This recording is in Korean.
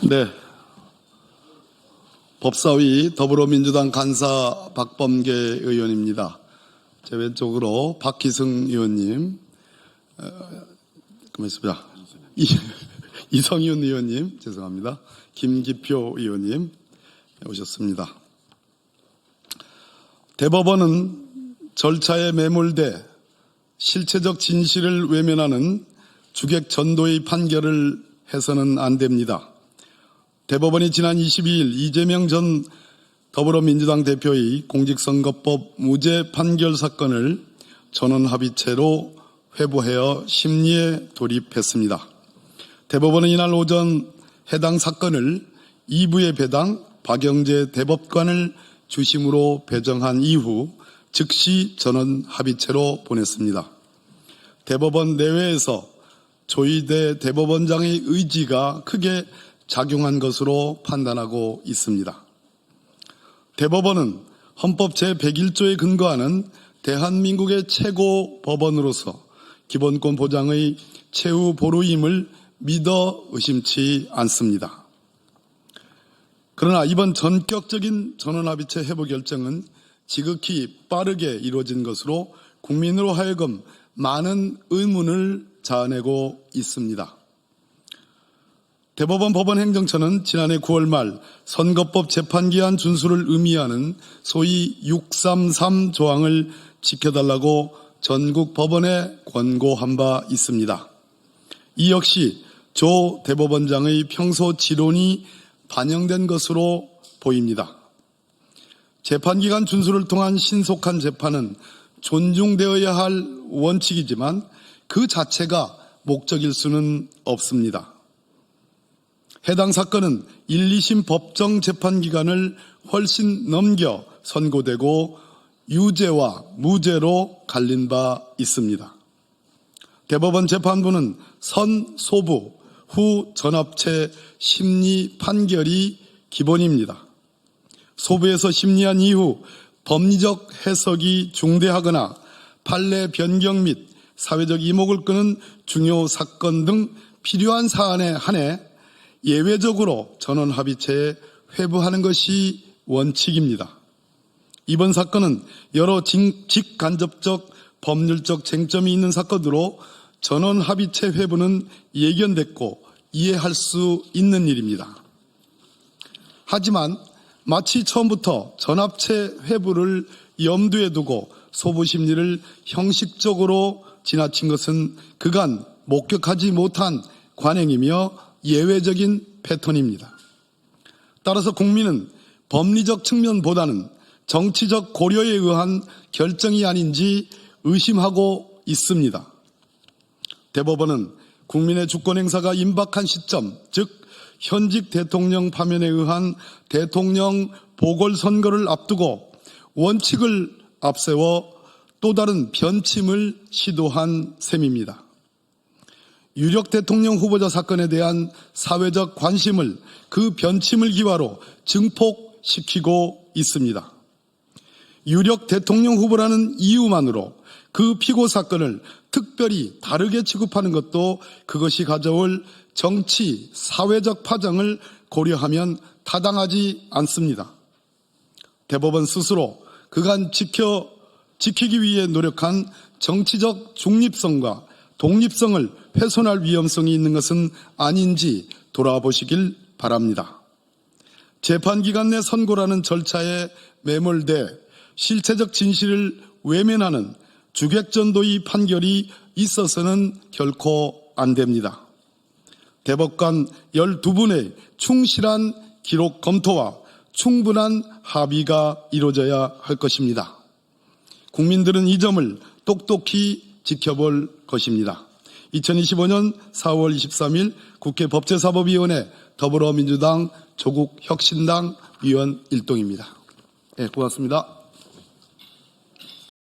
네. 법사위 더불어민주당 간사 박범계 의원입니다. 제 왼쪽으로 박희승 의원님, 고맙습니다. 이성윤 의원님, 죄송합니다. 김기표 의원님 오셨습니다. 대법원은 절차에 매몰돼 실체적 진실을 외면하는 주객 전도의 판결을 해서는 안 됩니다. 대법원이 지난 22일 이재명 전 더불어민주당 대표의 공직선거법 무죄 판결 사건을 전원합의체로 회부하여 심리에 돌입했습니다. 대법원은 이날 오전 해당 사건을 2부의 배당 박영재 대법관을 주심으로 배정한 이후 즉시 전원합의체로 보냈습니다. 대법원 내외에서 조희대 대법원장의 의지가 크게 작용한 것으로 판단하고 있습니다. 대법원은 헌법 제101조에 근거하는 대한민국의 최고 법원으로서 기본권 보장의 최후 보루임을 믿어 의심치 않습니다. 그러나 이번 전격적인 전원합의체 회부 결정은 지극히 빠르게 이루어진 것으로 국민으로 하여금 많은 의문을 자아내고 있습니다. 대법원 법원행정처는 지난해 9월 말 선거법 재판기한 준수를 의미하는 소위 633 조항을 지켜달라고 전국 법원에 권고한 바 있습니다. 이 역시 조 대법원장의 평소 지론이 반영된 것으로 보입니다. 재판기간 준수를 통한 신속한 재판은 존중되어야 할 원칙이지만 그 자체가 목적일 수는 없습니다. 해당 사건은 1, 2심 법정 재판 기간을 훨씬 넘겨 선고되고 유죄와 무죄로 갈린 바 있습니다. 대법원 재판부는 선 소부, 후 전합체 심리 판결이 기본입니다. 소부에서 심리한 이후 법리적 해석이 중대하거나 판례 변경 및 사회적 이목을 끄는 중요 사건 등 필요한 사안에 한해 예외적으로 전원합의체에 회부하는 것이 원칙입니다. 이번 사건은 여러 직간접적 법률적 쟁점이 있는 사건으로 전원합의체 회부는 예견됐고 이해할 수 있는 일입니다. 하지만 마치 처음부터 전합체 회부를 염두에 두고 소부심리를 형식적으로 지나친 것은 그간 목격하지 못한 관행이며 예외적인 패턴입니다. 따라서 국민은 법리적 측면보다는 정치적 고려에 의한 결정이 아닌지 의심하고 있습니다. 대법원은 국민의 주권행사가 임박한 시점, 즉 현직 대통령 파면에 의한 대통령 보궐선거를 앞두고 원칙을 앞세워 또 다른 변침을 시도한 셈입니다. 유력 대통령 후보자 사건에 대한 사회적 관심을 그 변침을 기화로 증폭시키고 있습니다. 유력 대통령 후보라는 이유만으로 그 피고 사건을 특별히 다르게 취급하는 것도 그것이 가져올 정치, 사회적 파장을 고려하면 타당하지 않습니다. 대법원 스스로 그간 지키기 위해 노력한 정치적 중립성과 독립성을 훼손할 위험성이 있는 것은 아닌지 돌아보시길 바랍니다. 재판기간 내 선고라는 절차에 매몰돼 실체적 진실을 외면하는 주객전도의 판결이 있어서는 결코 안 됩니다. 대법관 12분의 충실한 기록 검토와 충분한 합의가 이루어져야 할 것입니다. 국민들은 이 점을 똑똑히 지켜볼 것입니다. 2025년 4월 23일 국회 법제사법위원회 더불어민주당 조국혁신당 위원 일동입니다. 네, 고맙습니다.